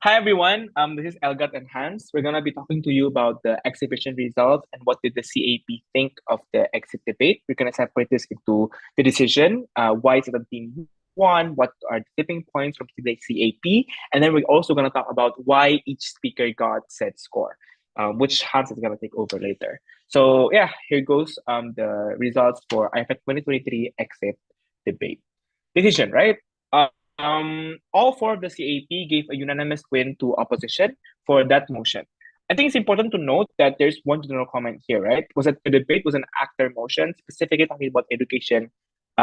Hi everyone, this is Elgat and Hans. We're gonna be talking to you about the exhibition results and what did the CAP think of the exit debate. We're gonna separate this into the decision, why is it a team won, what are the tipping points from the CAP, and then we're also gonna talk about why each speaker got said score, which Hans is gonna take over later. So yeah, here goes the results for IFED 2023 exit debate. Decision, right? All four of the CAP gave a unanimous win to opposition for that motion. I think it's important to note that there's one general comment here, right? Was that the debate was an actor motion, specifically talking about education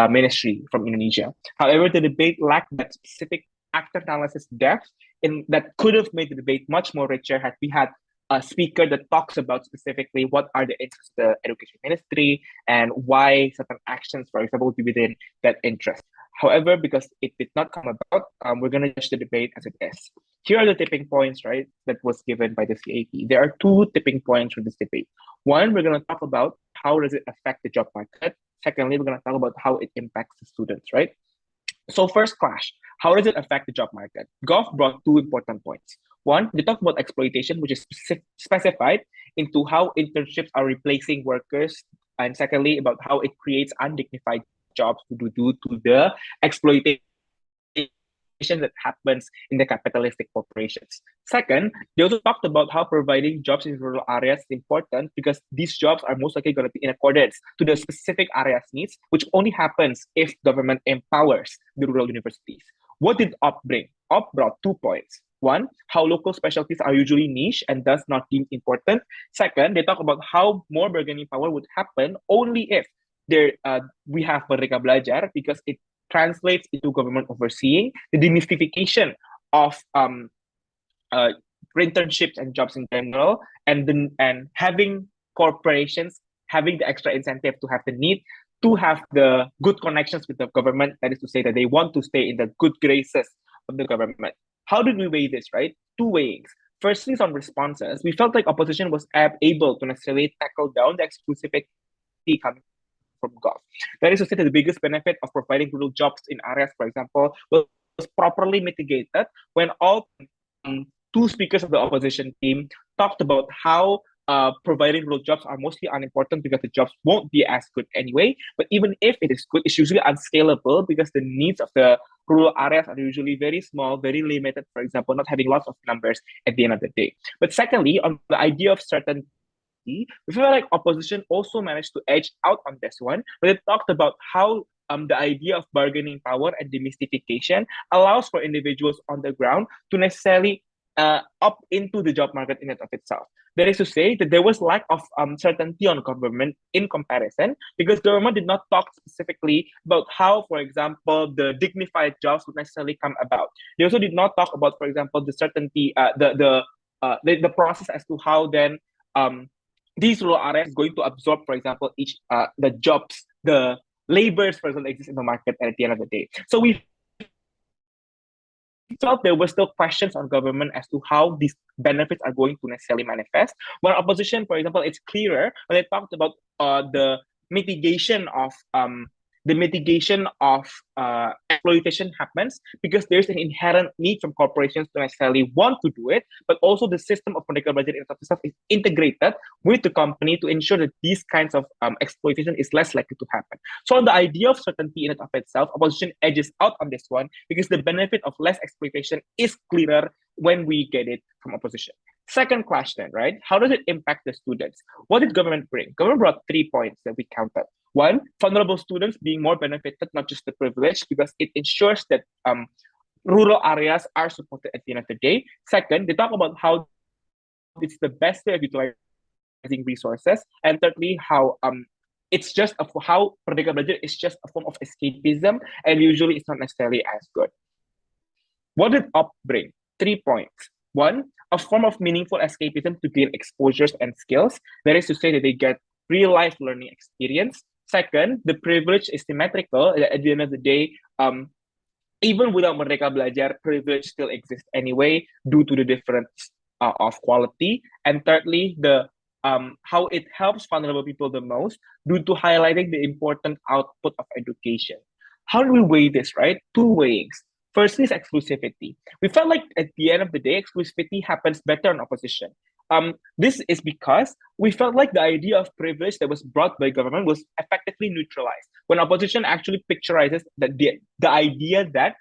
ministry from Indonesia. However, the debate lacked that specific actor analysis depth in that could have made the debate much more richer had we had a speaker that talks about specifically what are the interests of the education ministry and why certain actions, for example, would be within that interest. However, because it did not come about, we're going to judge the debate as it is. Here are the tipping points, right, that was given by the CAP. There are two tipping points for this debate. One, we're going to talk about how does it affect the job market. Secondly, we're going to talk about how it impacts the students, right? So first clash, how does it affect the job market? Goff brought two important points. One, they talked about exploitation, which is specified into how internships are replacing workers. And secondly, about how it creates undignified jobs due to the exploitation that happens in the capitalistic corporations. Second, they also talked about how providing jobs in rural areas is important because these jobs are most likely going to be in accordance to the specific area's needs, which only happens if government empowers the rural universities. What did OP bring? OP brought 2 points. One, how local specialties are usually niche and thus not deemed important. Second, they talk about how more bargaining power would happen only if we have Merdeka Belajar because it translates into government overseeing the demystification of internships and jobs in general, and having corporations having the extra incentive to have the need to have the good connections with the government. That is to say that they want to stay in the good graces of the government. How did we weigh this, right? Two weighings. Firstly, on responses, we felt like opposition was able to necessarily tackle down the exclusivity coming from Goff. That is to say that the biggest benefit of providing rural jobs in areas, for example, was properly mitigated when all two speakers of the opposition team talked about how providing rural jobs are mostly unimportant because the jobs won't be as good anyway. But even if it is good, it's usually unscalable because the needs of the rural areas are usually very small, very limited, for example, not having lots of numbers at the end of the day. But secondly, on the idea of certainty, we feel like opposition also managed to edge out on this one, but it talked about how the idea of bargaining power and demystification allows for individuals on the ground to necessarily opt into the job market in and of itself. That is to say that there was lack of certainty on government in comparison because government did not talk specifically about how, for example, the dignified jobs would necessarily come about. They also did not talk about, for example, the certainty, the process as to how then these rural areas is going to absorb, for example, each the jobs, the labors, for example, exist in the market at the end of the day. So we felt there were still questions on government as to how these benefits are going to necessarily manifest. When opposition, for example, it's clearer when they talked about the mitigation of exploitation happens because there's an inherent need from corporations to necessarily want to do it, but also the system of Merdeka Belajar in itself is integrated with the company to ensure that these kinds of exploitation is less likely to happen. So on the idea of certainty in and of itself, opposition edges out on this one because the benefit of less exploitation is clearer when we get it from opposition. Second question, right? How does it impact the students? What did government bring? Government brought 3 points that we counted. One, vulnerable students being more benefited, not just the privileged, because it ensures that rural areas are supported at the end of the day. Second, they talk about how it's the best way of utilizing resources. And thirdly, how it's just how Merdeka Belajar is just a form of escapism, and usually it's not necessarily as good. What did OP bring? 3 points. One, a form of meaningful escapism to gain exposures and skills. That is to say that they get real-life learning experience. Second, the privilege is symmetrical. At the end of the day, even without Merdeka Belajar, privilege still exists anyway due to the difference of quality. And thirdly, the how it helps vulnerable people the most due to highlighting the important output of education. How do we weigh this, right? Two weighings. Firstly is exclusivity. We felt like at the end of the day, exclusivity happens better in opposition. This is because we felt like the idea of privilege that was brought by government was effectively neutralized when opposition actually picturizes that the idea that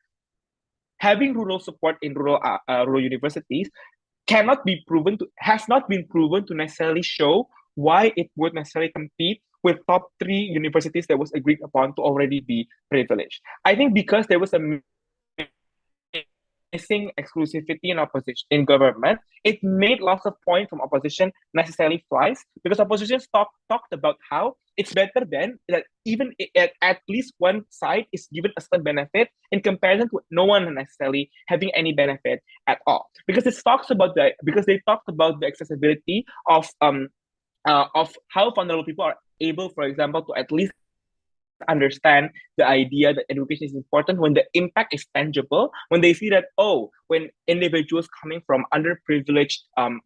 having rural support in rural universities has not been proven to necessarily show why it would necessarily compete with top 3 universities that was agreed upon to already be privileged. I think because there was a missing exclusivity in opposition in government, it made lots of points from opposition necessarily flies because opposition talked about how it's better than that even at least one side is given a certain benefit in comparison to no one necessarily having any benefit at all. Because they talked about the accessibility of how vulnerable people are able, for example, to at least understand the idea that education is important when the impact is tangible, when they see that, when individuals coming from underprivileged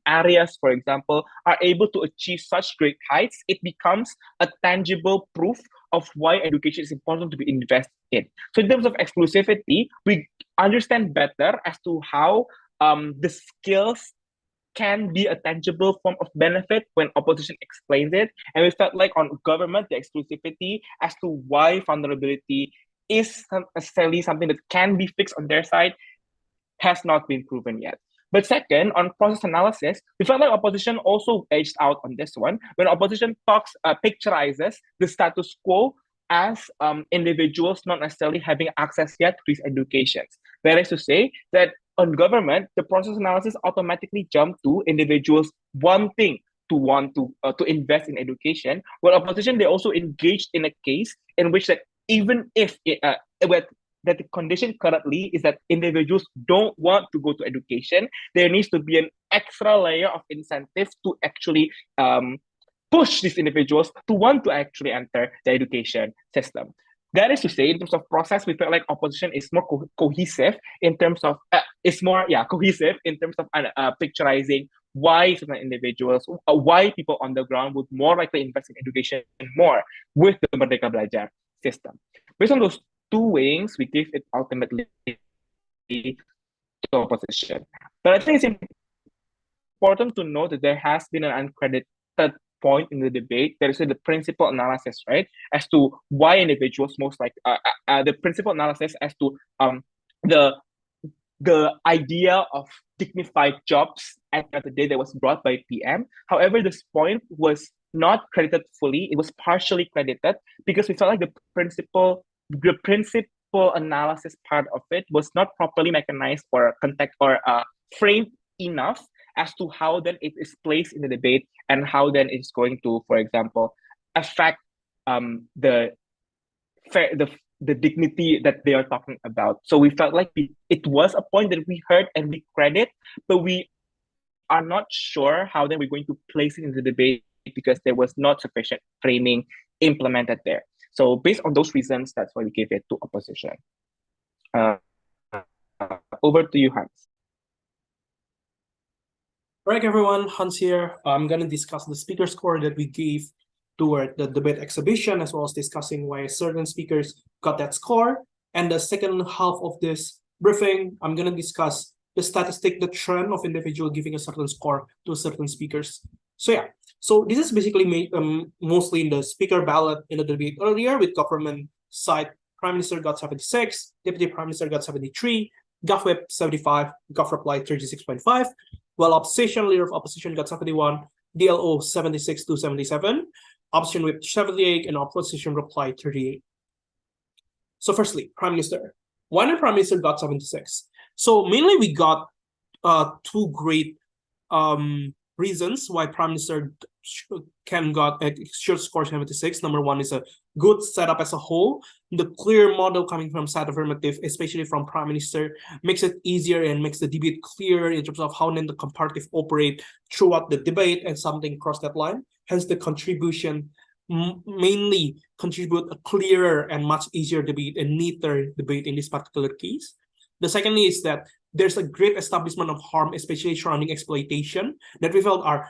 areas, for example, are able to achieve such great heights, it becomes a tangible proof of why education is important to be invested in. So in terms of exclusivity, we understand better as to how the skills can be a tangible form of benefit when opposition explains it. And we felt like on government, the exclusivity as to why vulnerability is necessarily something that can be fixed on their side has not been proven yet. But second, on process analysis, we felt like opposition also edged out on this one when opposition picturizes the status quo as individuals not necessarily having access yet to these educations. That is to say that on government, the process analysis automatically jumped to individuals wanting to invest in education. While opposition, they also engaged in a case in which that even if that the condition currently is that individuals don't want to go to education, there needs to be an extra layer of incentive to actually push these individuals to want to actually enter the education system. That is to say, in terms of process, we felt like opposition is more cohesive in terms of cohesive in terms of picturizing why certain individuals, why people on the ground would more likely invest in education more with the Merdeka Belajar system. Based on those two weighings, we gave it ultimately to opposition. But I think it's important to note that there has been an uncredited point in the debate. There is the principal analysis, right, as to why individuals most like the principal analysis as to the idea of dignified jobs at the end of the day that was brought by PM. However, this point was not credited fully. It was partially credited because we felt like the principal analysis part of it was not properly mechanized or context or framed enough as to how then it is placed in the debate and how then it's going to, for example, affect the dignity that they are talking about. So we felt like it was a point that we heard and we credit, but we are not sure how then we're going to place it in the debate because there was not sufficient framing implemented there. So based on those reasons, that's why we gave it to opposition. Over to you, Hans. All right, everyone, Hans here. I'm going to discuss the speaker score that we gave toward the debate exhibition, as well as discussing why certain speakers got that score. And the second half of this briefing, I'm going to discuss the statistic, the trend of individual giving a certain score to certain speakers. So yeah, so this is basically made mostly in the speaker ballot in the debate earlier with government side. Prime Minister got 76, Deputy Prime Minister got 73, GovWhip 75, GovReply 36.5, while opposition, leader of opposition got 71, DLO 76 to 77, opposition whip 78, and opposition reply 38. So firstly, Prime Minister. Why did Prime Minister got 76? So mainly we got two great reasons why Prime Minister should score 76. Number one is a good setup as a whole. The clear model coming from side affirmative, especially from Prime Minister, makes it easier and makes the debate clear in terms of how then the comparative operate throughout the debate and something cross that line. Hence the contribution mainly contribute a clearer and much easier debate and neater debate in this particular case. The second is that there's a great establishment of harm, especially surrounding exploitation, that we felt are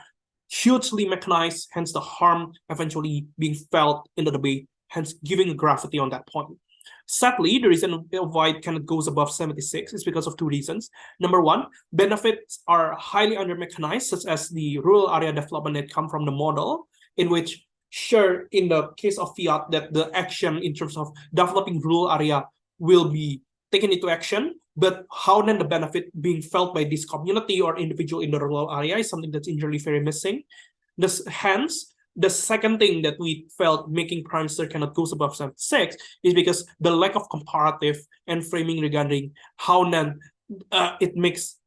hugely mechanized, hence the harm eventually being felt in the debate, hence giving gravity on that point. Sadly, the reason why it cannot goes above 76 is because of two reasons. Number one, benefits are highly under-mechanized, such as the rural area development that come from the model, in which, sure, in the case of fiat, that the action in terms of developing rural area will be taken into action, but how then the benefit being felt by this community or individual in the rural area is something that's generally very missing. Hence, the second thing that we felt making prime minister cannot go above 76 is because the lack of comparative and framing regarding how then it makes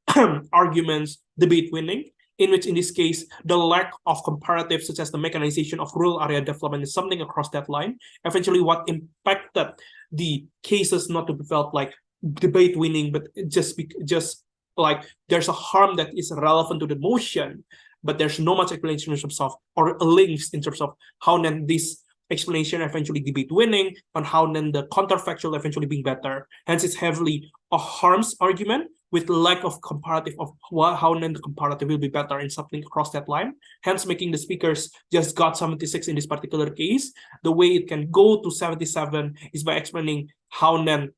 arguments debate winning, in which in this case the lack of comparative, such as the mechanization of rural area development, is something across that line. Eventually, what impacted the cases not to be felt like debate winning, but just like there's a harm that is relevant to the motion, but there's no much explanation in terms of, or links in terms of how then this explanation eventually debate winning, and how then the counterfactual eventually being better. Hence, it's heavily a harms argument with lack of comparative of how then the comparative will be better in something across that line. Hence, making the speakers just got 76 in this particular case. The way it can go to 77 is by explaining how then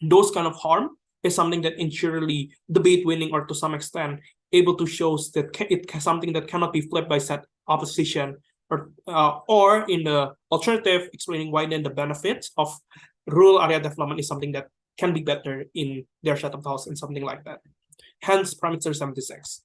those kind of harm is something that entirely debate winning, or to some extent able to show that it's something that cannot be flipped by set opposition, or in the alternative, explaining why then the benefits of rural area development is something that can be better in their set of thoughts and something like that. Hence, Prime Minister 76.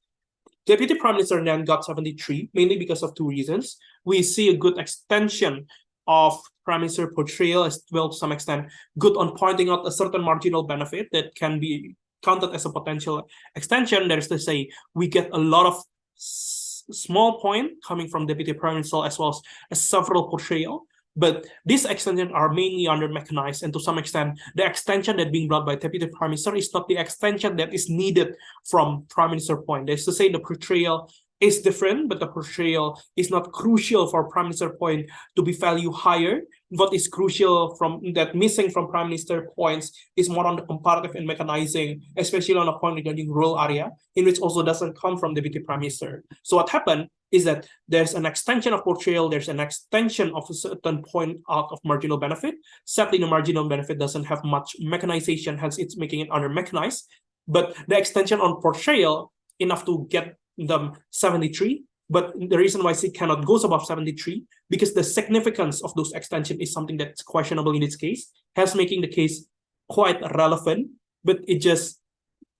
Deputy Prime Minister then got 73, mainly because of two reasons. We see a good extension of Prime Minister portrayal as well, to some extent, good on pointing out a certain marginal benefit that can be counted as a potential extension. That is to say, we get a lot of small point coming from Deputy Prime Minister as well as several portrayal. But these extensions are mainly under mechanized, and to some extent, the extension that being brought by Deputy Prime Minister is not the extension that is needed from Prime Minister point. That is to say, the portrayal is different, but the portrayal is not crucial for Prime Minister point to be value higher. What is crucial from that missing from Prime Minister points is more on the comparative and mechanizing, especially on a point regarding rural area, in which also doesn't come from Deputy Prime Minister. So what happened is that there's an extension of portrayal, there's an extension of a certain point out of marginal benefit. Sadly, the marginal benefit doesn't have much mechanization, hence it's making it under mechanized. But the extension on portrayal enough to get them 73, but the reason why it cannot go above 73 because the significance of those extension is something that's questionable in this case, hence making the case quite relevant, but it just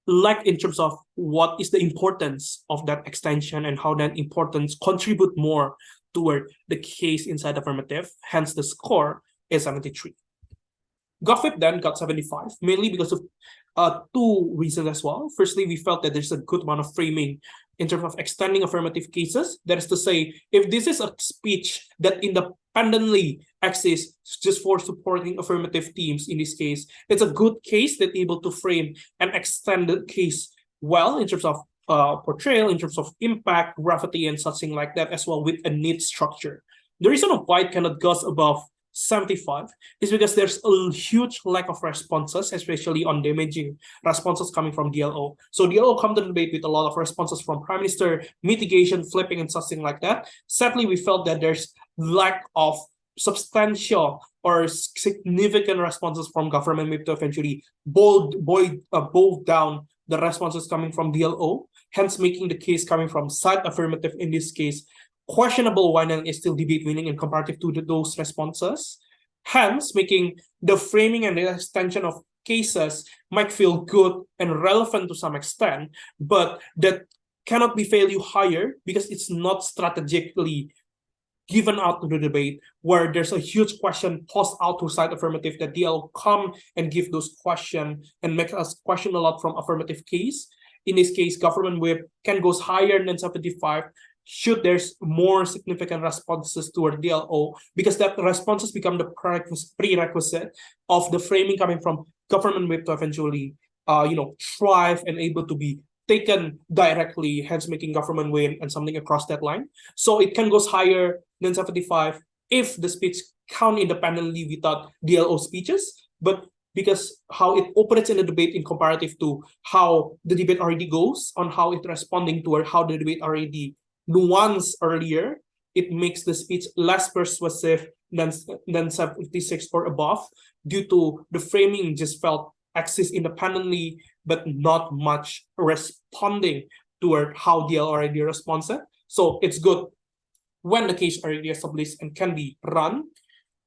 lack in terms of what is the importance of that extension and how that importance contribute more toward the case inside affirmative. Hence the score is 73. GovWhip then got 75, mainly because of two reasons as well. Firstly, we felt that there's a good amount of framing in terms of extending affirmative cases. That is to say, if this is a speech that independently exists just for supporting affirmative teams, in this case, it's a good case that able to frame an extended case well in terms of portrayal, in terms of impact, gravity, and something like that as well, with a neat structure. The reason of why it cannot go above 75 is because there's a huge lack of responses, especially on damaging responses coming from DLO. So DLO come to the debate with a lot of responses from Prime Minister, mitigation, flipping, and something like that. Sadly, we felt that there's lack of substantial or significant responses from government whip to eventually boil down the responses coming from DLO, hence making the case coming from side affirmative in this case questionable why then is still debate winning in comparative to those responses, hence making the framing and the extension of cases might feel good and relevant to some extent, but that cannot be value higher because it's not strategically given out to the debate, where there's a huge question posed out to side affirmative that DL come and give those questions and make us question a lot from affirmative case. In this case, government whip can go higher than 75 should there's more significant responses toward DLO, because that responses become the prerequisite of the framing coming from government whip to eventually thrive and able to be taken directly, hence making government win and something across that line. So it can go higher than 75 if the speech count independently without DLO speeches, but because how it operates in the debate in comparative to how the debate already goes on how it responding toward how the debate already nuance earlier, it makes the speech less persuasive than 76 or above, due to the framing just felt exists independently, but not much responding toward how DL already responded. So it's good when the case already established and can be run,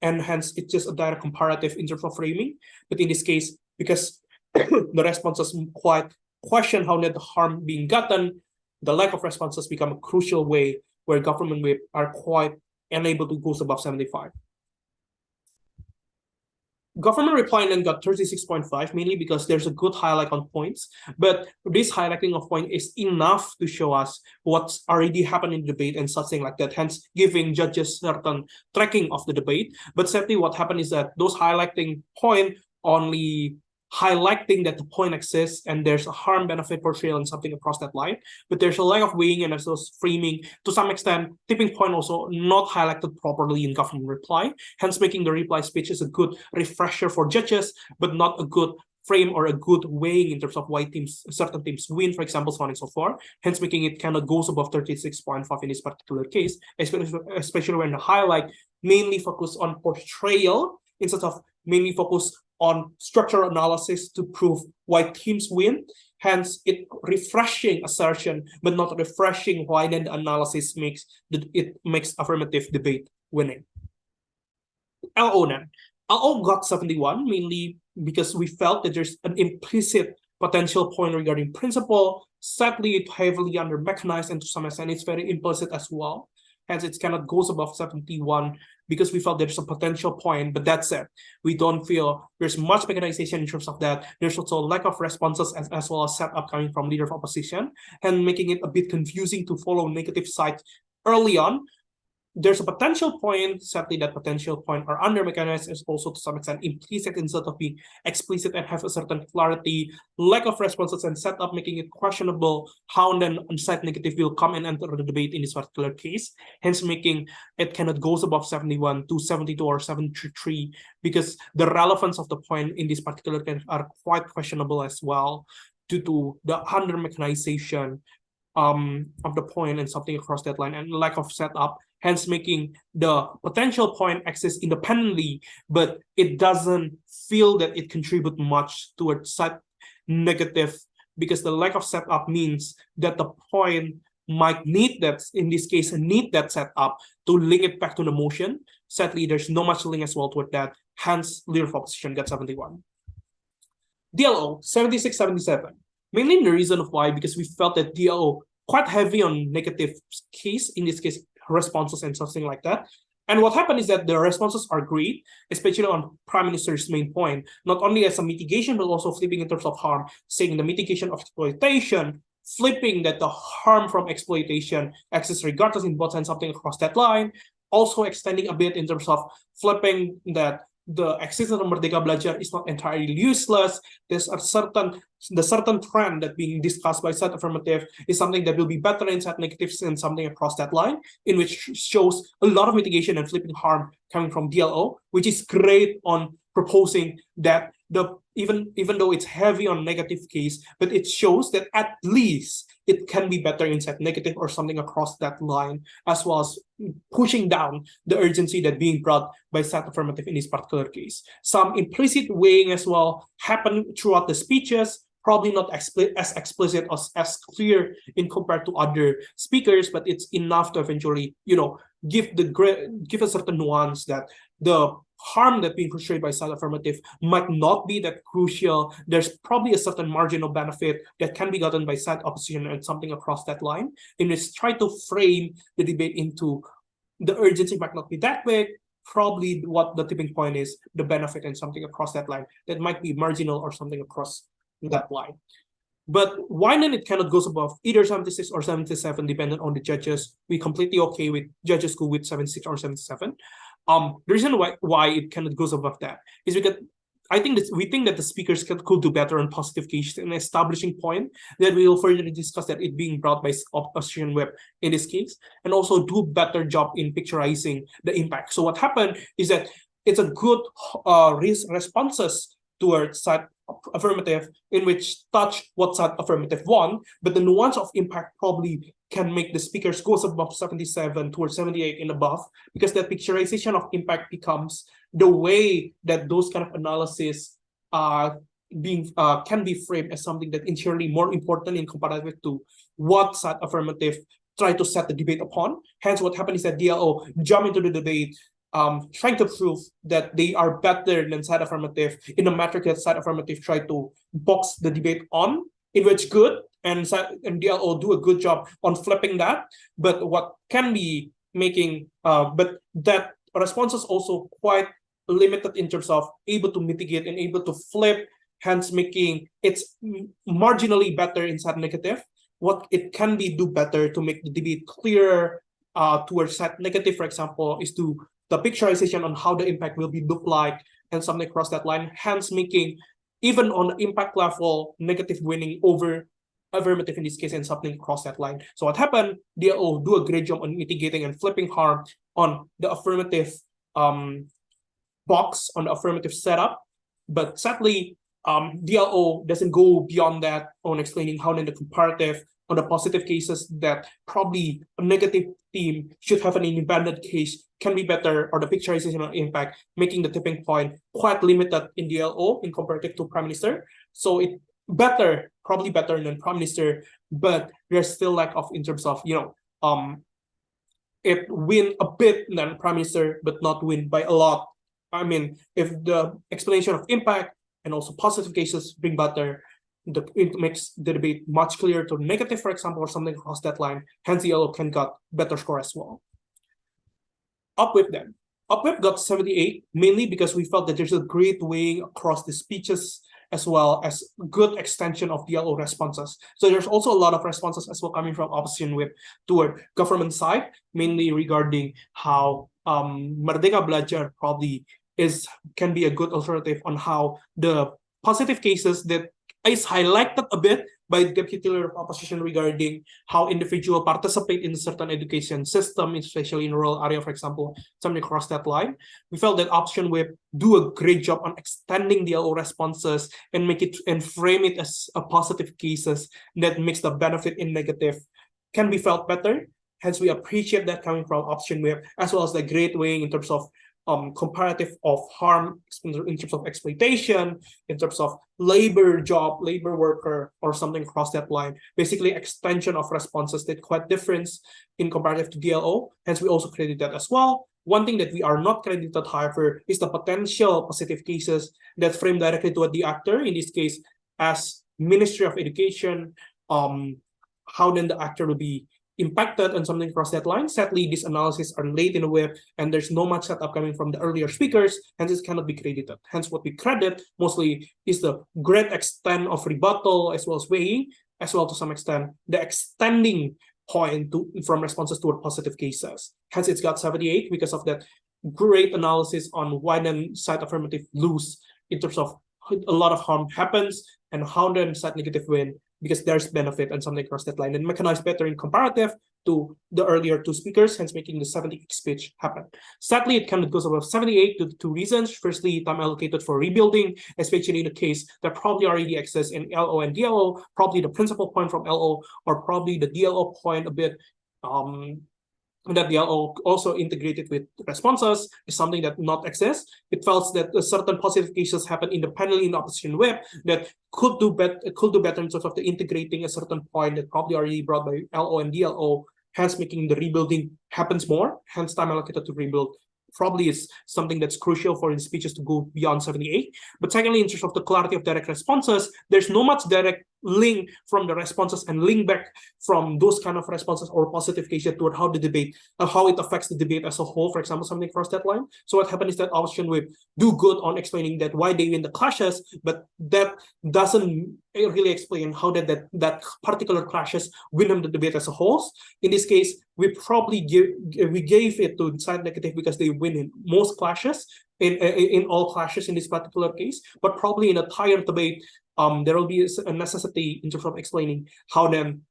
and hence it's just a direct comparative in terms of framing. But in this case, because the responses quite question how net the harm being gotten, the lack of responses become a crucial way where government whip are quite unable to go above 75. Government reply then got 36.5, mainly because there's a good highlight on points, but this highlighting of point is enough to show us what's already happened in the debate and something like that, hence giving judges certain tracking of the debate. But sadly, what happened is that those highlighting point only highlighting that the point exists and there's a harm benefit portrayal and something across that line, but there's a lack of weighing and also framing. To some extent, tipping point also not highlighted properly in government reply, hence making the reply speech is a good refresher for judges, but not a good frame or a good weighing in terms of why certain teams win, for example, so on and so forth, hence making it kind of goes above 36.5 in this particular case, especially when the highlight mainly focus on portrayal instead of mainly focus on structural analysis to prove why teams win. Hence, it refreshing assertion, but not refreshing why then the analysis makes affirmative debate winning. LO then. LO got 71, mainly because we felt that there's an implicit potential point regarding principle. Sadly, it heavily under mechanized, and to some extent, it's very implicit as well. Hence, it cannot goes above 71 because we felt there's a potential point, but that said, we don't feel there's much mechanization in terms of that. There's also lack of responses as well as setup coming from leader of opposition, and making it a bit confusing to follow negative side early on. There's a potential point, sadly that potential point are under mechanized is also to some extent implicit instead of being explicit and have a certain clarity, lack of responses and setup, making it questionable how then on-site negative will come and enter the debate in this particular case, hence making it cannot goes above 71 to 72 or 73, because the relevance of the point in this particular case are quite questionable as well due to the under mechanization of the point and something across that line and lack of setup, hence making the potential point exist independently, but it doesn't feel that it contribute much towards side negative, because the lack of setup means that the point might need that, in this case, need that setup to link it back to the motion. Sadly, there's no much link as well toward that, hence leader of opposition got 71. DLO 76, 77. Mainly the reason of why, because we felt that DLO quite heavy on negative case, in this case, responses and something like that. And what happened is that the responses are great, especially on Prime Minister's main point, not only as a mitigation, but also flipping in terms of harm, saying the mitigation of exploitation, flipping that the harm from exploitation exists regardless in both sides, something across that line, also extending a bit in terms of flipping that the existence of Merdeka Belajar is not entirely useless. There's a certain trend that being discussed by side affirmative is something that will be better in side negatives and something across that line, in which shows a lot of mitigation and flipping harm coming from DLO, which is great on proposing that even though it's heavy on negative case, but it shows that at least it can be better inside negative or something across that line, as well as pushing down the urgency that being brought by side affirmative in this particular case. Some implicit weighing as well happened throughout the speeches, probably not as explicit or as clear in compared to other speakers, but it's enough to eventually, give a certain nuance that the harm that being portrayed by side affirmative might not be that crucial. There's probably a certain marginal benefit that can be gotten by side opposition and something across that line. And it's try to frame the debate into the urgency might not be that big. Probably what the tipping point is, the benefit and something across that line that might be marginal or something across that line. But why then it cannot goes above either 76 or 77, depending on the judges. We completely okay with judges go with 76 or 77. The reason why it cannot goes above that is because we think that the speakers could do better on positive cases in establishing point that we will further discuss that it being brought by Austrian web in this case, and also do better job in picturizing the impact. So what happened is that it's a good responses towards side affirmative, in which touch what side affirmative won, but the nuance of impact probably can make the speakers goes above 77 towards 78 and above, because that picturization of impact becomes the way that those kind of analysis can be framed as something that inherently more important in comparative to what side affirmative try to set the debate upon. Hence, what happened is that DLO jump into the debate, trying to prove that they are better than side affirmative in a metric that side affirmative try to box the debate on, in which good and DLO do a good job on flipping that. But what can be making, but that response is also quite limited in terms of able to mitigate and able to flip, hence making it's marginally better in side negative. What it can be do better to make the debate clearer towards side negative, for example, is to the picturization on how the impact will be look like and something across that line, hence making even on the impact level negative winning over affirmative in this case and something across that line. So what happened, DLO do a great job on mitigating and flipping harm on the affirmative box, on the affirmative setup, but sadly DLO doesn't go beyond that on explaining how then the comparative on the positive cases that probably a negative team should have an independent case can be better, or the picturization of impact, making the tipping point quite limited in DLO in comparative to Prime Minister. So it better, probably better than Prime Minister, but there's still lack of in terms of, it win a bit than Prime Minister, but not win by a lot. I mean, if the explanation of impact and also positive cases bring better, it makes the debate much clearer to negative, for example, or something across that line. Hence, DLO can got better score as well. UpWhip then. UpWhip got 78, mainly because we felt that there's a great weighing across the speeches as well as good extension of DLO responses. So there's also a lot of responses as well coming from opposition whip toward government side, mainly regarding how Merdeka Belajar probably can be a good alternative on how the positive cases that is highlighted a bit by the Deputy Leader of Opposition regarding how individual participate in a certain education system, especially in rural area, for example, something across that line. We felt that option whip do a great job on extending DLO responses and make it and frame it as a positive cases that makes the benefit in negative can be felt better. Hence, we appreciate that coming from option whip, as well as the great weighing in terms of comparative of harm in terms of exploitation, in terms of labor worker, or something across that line. Basically, extension of responses that quite different in comparative to DLO. Hence, we also credit that as well. One thing that we are not credited, however, is the potential positive cases that frame directly toward the actor, in this case, as Ministry of Education, how then the actor will be impacted and something across that line. Sadly, these analyses are late in the web and there's no much setup coming from the earlier speakers, hence it cannot be credited. Hence, what we credit mostly is the great extent of rebuttal as well as weighing, as well to some extent the extending point from responses toward positive cases. Hence, it's got 78 because of that great analysis on why then side affirmative lose in terms of a lot of harm happens and how then side negative win, because there's benefit and something across that line and mechanized better in comparative to the earlier two speakers, hence making the 78 speech happen. Sadly, it kind of goes above 78 due to two reasons. Firstly, time allocated for rebuilding, especially in a case that probably already exists in LO and DLO, probably the principal point from LO or probably the DLO point a bit, that DLO also integrated with responses is something that not exists. It felt that certain positive cases happen independently in the opposition web that could do better in terms of the integrating a certain point that probably already brought by LO and DLO, hence making the rebuilding happens more, hence time allocated to rebuild probably is something that's crucial for the speeches to go beyond 78. But secondly, in terms of the clarity of direct responses, there's no much direct link from the responses and link back from those kind of responses or positive cases toward how the debate, how it affects the debate as a whole, for example, something across that line. So what happened is that opposition will do good on explaining that why they win the clashes, but that doesn't really explain how that particular clashes win them the debate as a whole. In this case, we probably gave it to side negative because they win in most clashes, in all clashes in this particular case, but probably in a tired debate, there will be a necessity in terms of explaining how then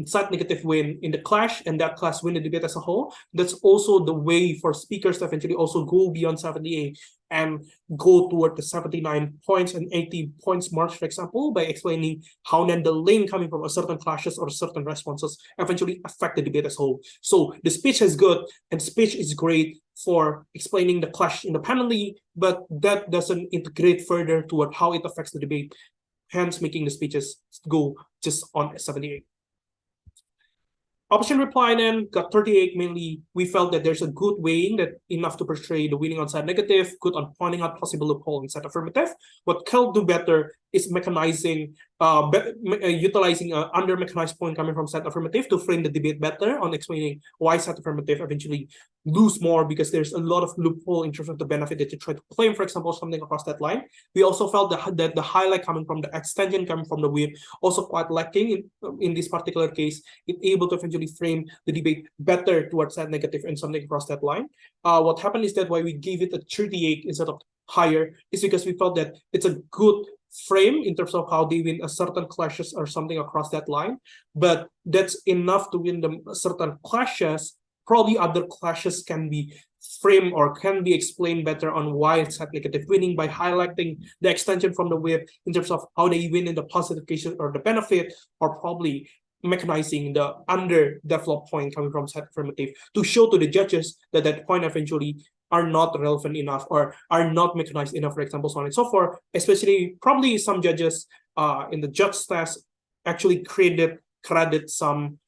side negative win in the clash and that clash win the debate as a whole. That's also the way for speakers to eventually also go beyond 78 and go toward the 79 points and 80 points marks, for example, by explaining how then the lane coming from a certain clashes or certain responses eventually affect the debate as a whole. So the speech is good and speech is great for explaining the clash independently, but that doesn't integrate further toward how it affects the debate, hence making the speeches go just on 78. Option reply then got 38. Mainly, we felt that there's a good weighing that enough to portray the winning on side negative, good on pointing out possible loophole in side affirmative. What can do better is mechanizing, utilizing an under mechanized point coming from side affirmative to frame the debate better on explaining why side affirmative eventually lose more, because there's a lot of loophole in terms of the benefit that you try to claim, for example, something across that line. We also felt that the highlight coming from the extension coming from the whip also quite lacking in this particular case. It able to eventually frame the debate better towards that negative and something across that line. What happened is that why we gave it a 38 instead of higher is because we felt that it's a good frame in terms of how they win a certain clashes or something across that line, but that's enough to win them certain clashes. Probably other clashes can be framed or can be explained better on why it's had negative winning by highlighting the extension from the whip in terms of how they win in the positive cases or the benefit, or probably mechanizing the underdeveloped point coming from side affirmative to show to the judges that that point eventually are not relevant enough or are not mechanized enough, for example, so on and so forth. Especially probably some judges in the judge test actually credit some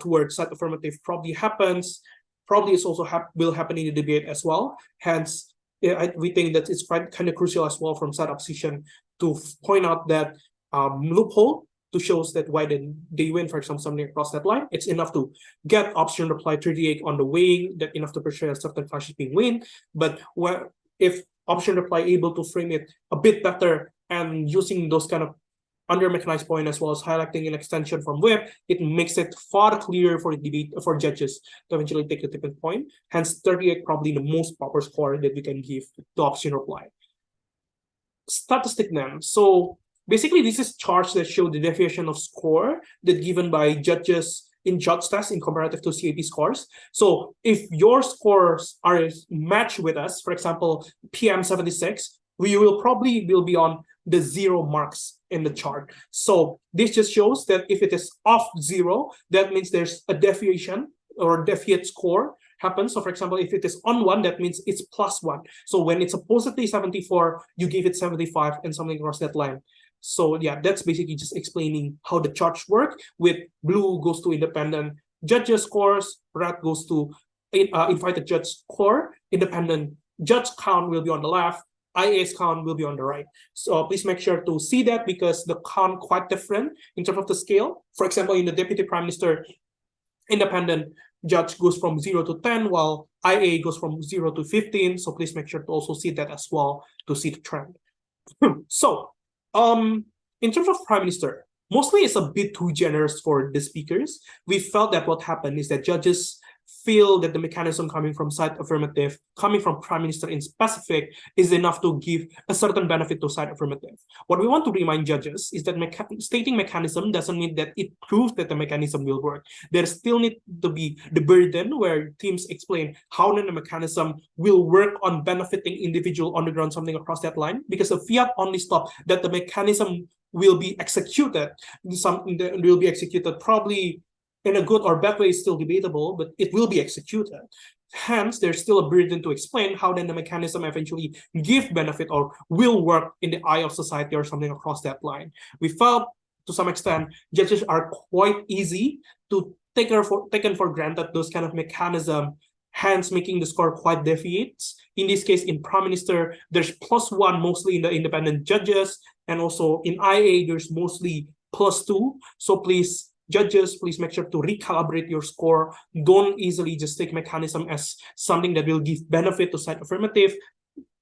towards side affirmative probably happens. Probably it's also will happen in the debate as well. Hence, we think that it's quite kind of crucial as well from side opposition to point out that loophole to shows that why they win, for example, something across that line. It's enough to get option reply 38 on the weighing, that enough to portray a certain clash being win. But if option reply able to frame it a bit better and using those kind of under mechanized point as well as highlighting an extension from whip, it makes it far clearer for the debate for judges to eventually take the tipping point. Hence, 38 probably the most proper score that we can give to option reply. Statistic then. So basically, this is charts that show the deviation of score that given by judges in judge tests in comparative to CAP scores. So if your scores are matched with us, for example, PM 76, we will probably be on the 0 marks in the chart. So this just shows that if it is off 0, that means there's a deviation or deviate score happens. So for example, if it is on 1, that means it's +1. So when it's supposedly 74, you give it 75 and something across that line. So yeah, that's basically just explaining how the charts work. With blue goes to independent judges scores, red goes to invited judge score, independent judge count will be on the left, IA's count will be on the right. So please make sure to see that because the count quite different in terms of the scale. For example, in the Deputy Prime Minister, independent judge goes from 0 to 10, while IA goes from 0 to 15. So please make sure to also see that as well to see the trend. So in terms of Prime Minister, mostly it's a bit too generous for the speakers. We felt that what happened is that judges feel that the mechanism coming from side affirmative, coming from Prime Minister in specific, is enough to give a certain benefit to side affirmative. What we want to remind judges is that stating mechanism doesn't mean that it proves that the mechanism will work. There still need to be the burden where teams explain how the mechanism will work on benefiting individual on the ground, something across that line, because the fiat only stop that the mechanism will be executed, something that will be executed probably in a good or bad way is still debatable, but it will be executed. Hence, there's still a burden to explain how then the mechanism eventually give benefit or will work in the eye of society or something across that line. We felt to some extent judges are quite easy to taken for granted those kind of mechanism, hence making the score quite deviates. In this case, in Prime Minister, there's +1 mostly in the independent judges, and also in IA, there's mostly +2. So please, judges, please make sure to recalibrate your score. Don't easily just take mechanism as something that will give benefit to side affirmative.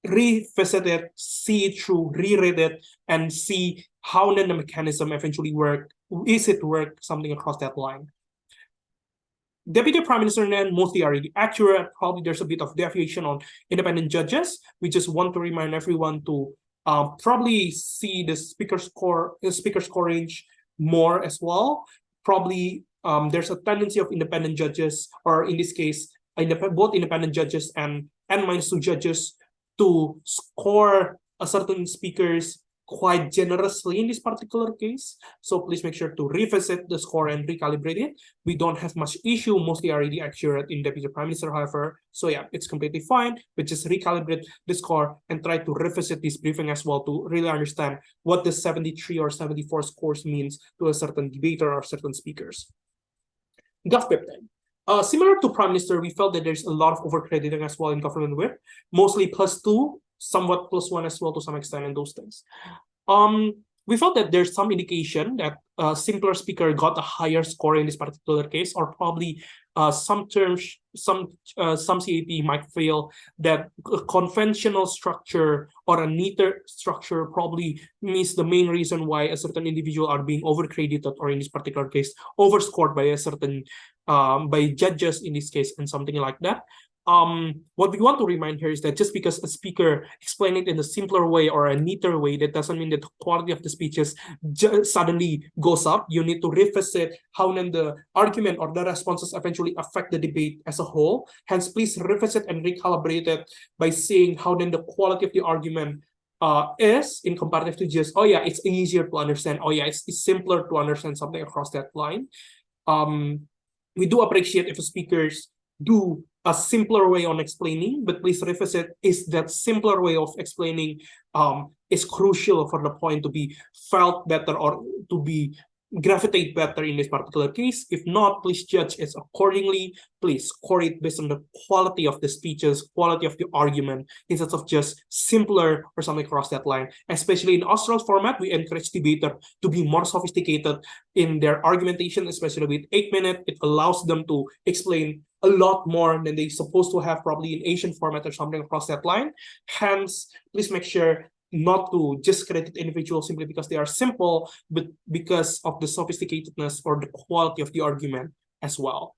Revisit it, see it through, reread it, and see how then the mechanism eventually work. Is it work something across that line? Deputy Prime Minister then mostly are really accurate. Probably there's a bit of deviation on independent judges. We just want to remind everyone to probably see the speaker score range more as well. Probably there's a tendency of independent judges, or in this case, both independent judges and -2 judges to score a certain speakers quite generously in this particular case. So please make sure to revisit the score and recalibrate it. We don't have much issue, mostly already accurate in Deputy Prime Minister, however. So yeah, it's completely fine. But just recalibrate the score and try to revisit this briefing as well to really understand what the 73 or 74 scores means to a certain debater or certain speakers. GovPip then. Similar to Prime Minister, we felt that there's a lot of overcrediting as well in government whip, mostly +2, somewhat +1 as well to some extent in those things. We felt that there's some indication that a simpler speaker got a higher score in this particular case, or probably some CAP might feel that a conventional structure or a neater structure probably means the main reason why a certain individual are being overcredited, or in this particular case, overscored by a certain by judges in this case, and something like that. What we want to remind here is that just because a speaker explained it in a simpler way or a neater way, that doesn't mean that the quality of the speeches suddenly goes up. You need to revisit how then the argument or the responses eventually affect the debate as a whole. Hence, please revisit and recalibrate it by seeing how then the quality of the argument is in comparative to just, oh yeah, it's easier to understand. Oh yeah, it's simpler to understand something across that line. We do appreciate if speakers do a simpler way on explaining, but please revisit, is that simpler way of explaining is crucial for the point to be felt better or to be gravitate better in this particular case. If not, please judge it accordingly. Please score it based on the quality of the speeches, quality of the argument, instead of just simpler or something across that line. Especially in Austral format, we encourage debater to be more sophisticated in their argumentation, especially with 8 minutes. It allows them to explain a lot more than they're supposed to have probably in Asian format or something across that line. Hence, please make sure not to just credit individuals simply because they are simple, but because of the sophisticatedness or the quality of the argument as well.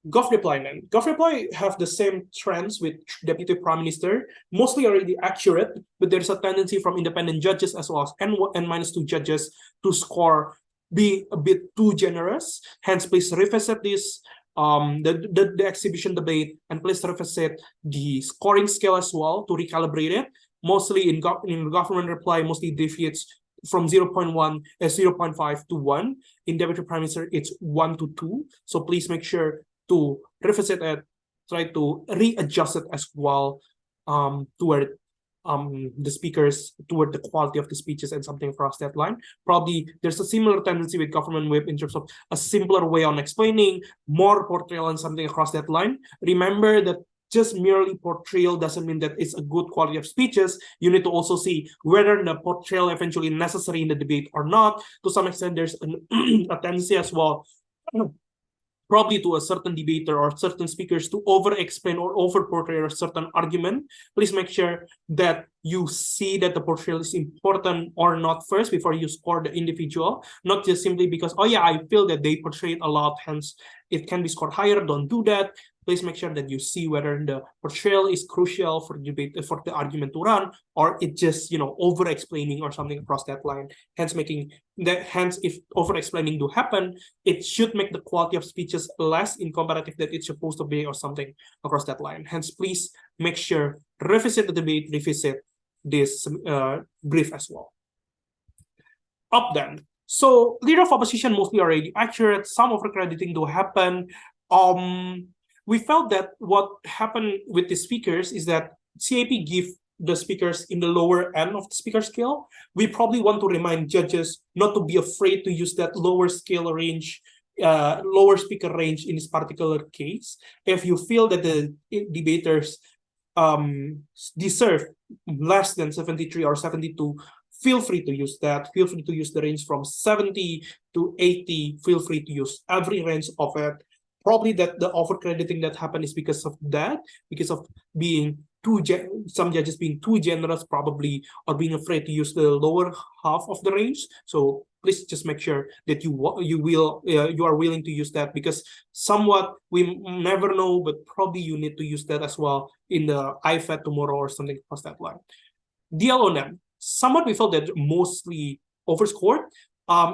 GovReply then. GovReply have the same trends with Deputy Prime Minister, mostly already accurate, but there's a tendency from independent judges as well as N-2 judges to score being a bit too generous. Hence, please revisit this the exhibition debate, and please revisit the scoring scale as well to recalibrate it. Mostly in government reply, mostly deviates from 0.1 as 0.5 to 1. In Deputy Prime Minister, it's 1 to 2. So please make sure to revisit it, try to readjust it as well toward the speakers, toward the quality of the speeches and something across that line. Probably there's a similar tendency with government whip in terms of a simpler way on explaining, more portrayal and something across that line. Remember that just merely portrayal doesn't mean that it's a good quality of speeches. You need to also see whether the portrayal eventually necessary in the debate or not. To some extent, there's a tendency as well, probably to a certain debater or certain speakers to over-explain or over-portray a certain argument. Please make sure that you see that the portrayal is important or not first before you score the individual, not just simply because, oh yeah, I feel that they portrayed a lot, hence it can be scored higher. Don't do that. Please make sure that you see whether the portrayal is crucial for the debate, for the argument to run, or it just, you know, over-explaining or something across that line. Hence, if over-explaining do happen, it should make the quality of speeches less in comparative that it's supposed to be or something across that line. Hence, please make sure, revisit the debate, revisit this brief as well. Up then. So, leader of opposition mostly already accurate. Some overcrediting do happen. We felt that what happened with the speakers is that CAP give the speakers in the lower end of the speaker scale. We probably want to remind judges not to be afraid to use that lower scale range, lower speaker range in this particular case. If you feel that the debaters deserve less than 73 or 72, feel free to use that. Feel free to use the range from 70 to 80. Feel free to use every range of it. Probably that the overcrediting that happened is because of that, because of being some judges being too generous probably, or being afraid to use the lower half of the range. So please just make sure that you are willing to use that, because somewhat we never know, but probably you need to use that as well in the IVED tomorrow or something across that line. DLONM, somewhat we felt that mostly overscored.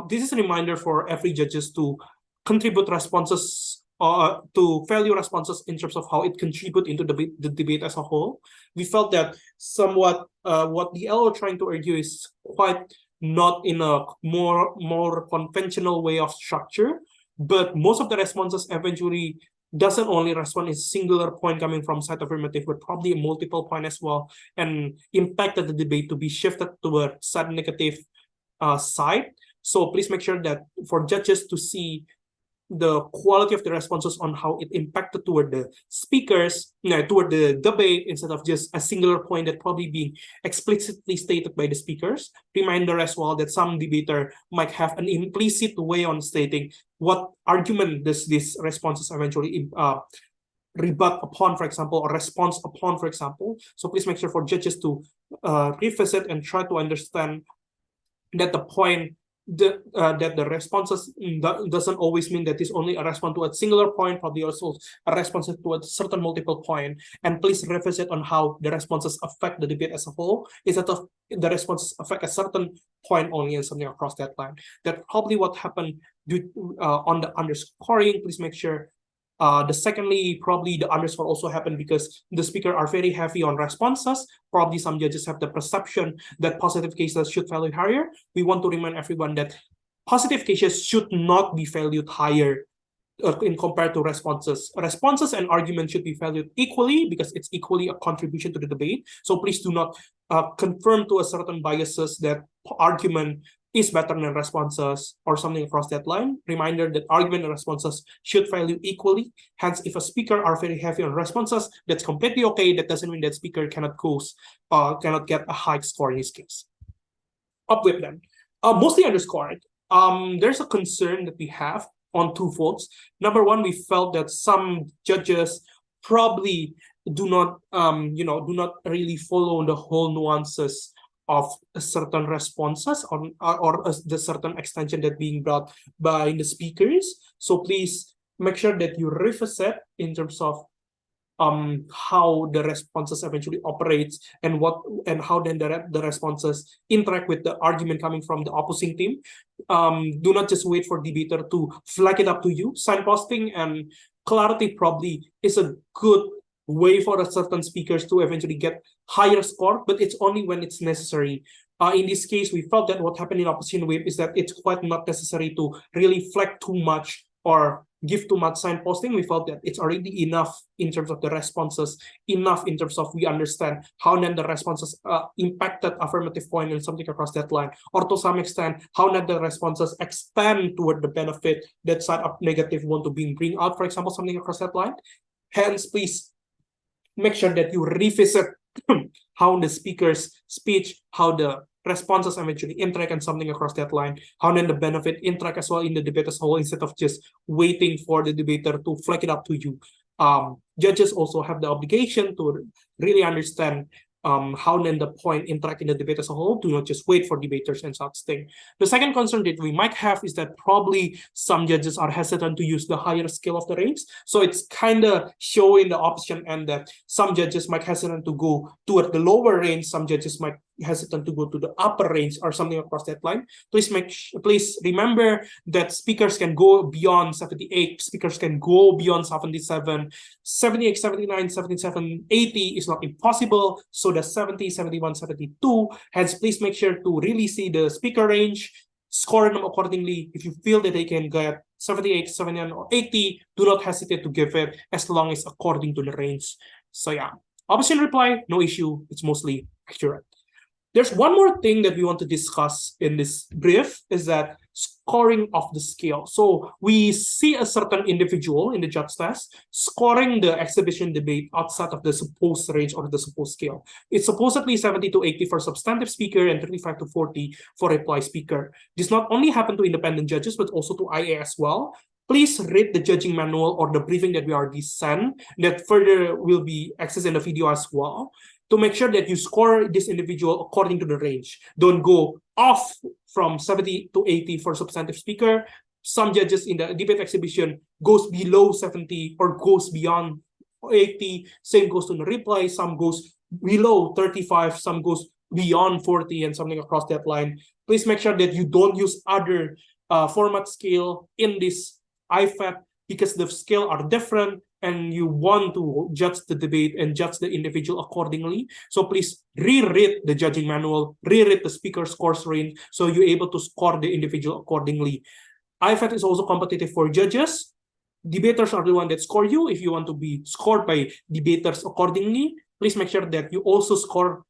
This is a reminder for every judges to contribute responses to value responses in terms of how it contribute into the debate as a whole. We felt that somewhat what the LO trying to argue is quite not in a more conventional way of structure, but most of the responses eventually doesn't only respond in singular point coming from side affirmative, but probably a multiple point as well, and impacted the debate to be shifted toward side negative side. So please make sure that for judges to see the quality of the responses on how it impacted toward the speakers, toward the debate, instead of just a singular point that probably being explicitly stated by the speakers. Reminder as well that some debater might have an implicit way on stating what argument does this responses eventually rebut upon, for example, or response upon, for example. So please make sure for judges to revisit and try to understand that the point that the responses doesn't always mean that it's only a response to a singular point, probably also a response to a certain multiple point. And please revisit on how the responses affect the debate as a whole, instead of the responses affect a certain point only and something across that line. That's probably what happened on the underscoring. Please make sure secondly, probably the underscore also happened because the speaker are very heavy on responses. Probably some judges have the perception that positive cases should value higher. We want to remind everyone that positive cases should not be valued higher in compared to responses. Responses and arguments should be valued equally because it's equally a contribution to the debate. So please do not confirm to a certain biases that argument is better than responses or something across that line. Reminder that argument and responses should value equally. Hence, if a speaker are very heavy on responses, that's completely okay. That doesn't mean that speaker cannot get a high score in this case. Up with them. Mostly underscored. There's a concern that we have on two folds. Number one, we felt that some judges probably do not really follow the whole nuances of certain responses or the certain extension that being brought by the speakers. So please make sure that you revisit in terms of how the responses eventually operates and how then the responses interact with the argument coming from the opposing team. Do not just wait for debater to flag it up to you. Signposting and clarity probably is a good way for a certain speakers to eventually get higher score, but it's only when it's necessary. In this case, we felt that what happened in opposition wave is that it's quite not necessary to really flag too much or give too much signposting. We felt that it's already enough in terms of the responses, enough in terms of we understand how then the responses impacted affirmative point and something across that line, or to some extent, how then the responses expand toward the benefit that side of negative want to bring out, for example, something across that line. Hence, please make sure that you revisit how the speaker's speech, how the responses eventually interact and something across that line, how then the benefit interact as well in the debate as a whole, instead of just waiting for the debater to flag it up to you. Judges also have the obligation to really understand how then the point interact in the debate as a whole. Do not just wait for debaters and such thing. The second concern that we might have is that probably some judges are hesitant to use the higher scale of the range. So it's kind of showing the option and that some judges might hesitant to go toward the lower range. Some judges might hesitant to go to the upper range or something across that line. Please remember that speakers can go beyond 78, speakers can go beyond 77, 78, 79, 77, 80 is not impossible. So the 70, 71, 72, hence please make sure to really see the speaker range, score them accordingly. If you feel that they can get 78, 79, or 80, do not hesitate to give it as long as according to the range. So yeah, option reply, no issue, it's mostly accurate. There's one more thing that we want to discuss in this brief is that scoring of the scale. So we see a certain individual in the judge test scoring the exhibition debate outside of the supposed range or the supposed scale. It's supposedly 70 to 80 for substantive speaker and 35 to 40 for reply speaker. This not only happened to independent judges, but also to IA as well. Please read the judging manual or the briefing that we already sent that further will be accessed in the video as well, to make sure that you score this individual according to the range. Don't go off from 70 to 80 for substantive speaker. Some judges in the debate exhibition goes below 70 or goes beyond 80. Same goes to the reply. Some goes below 35. Some goes beyond 40 and something across that line. Please make sure that you don't use other format scale in this IVED because the scale are different and you want to judge the debate and judge the individual accordingly. So please reread the judging manual, reread the speaker scores range, so you're able to score the individual accordingly. IVED is also competitive for judges. Debaters are the one that score you. If you want to be scored by debaters accordingly, please make sure that you also score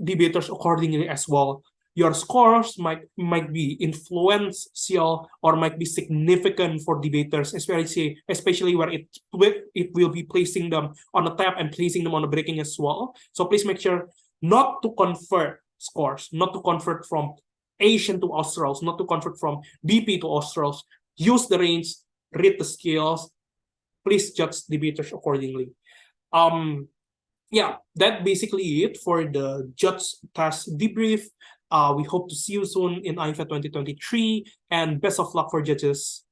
debaters accordingly as well. Your scores might be influential or might be significant for debaters, especially where it will be placing them on a tab and placing them on a breaking as well. So please make sure not to convert scores, not to convert from Asian to Australs, not to convert from BP to Australs. Use the range, read the scales. Please judge debaters accordingly. Yeah, that basically it for the judge test debrief. We hope to see you soon in IVED 2023, and best of luck for judges.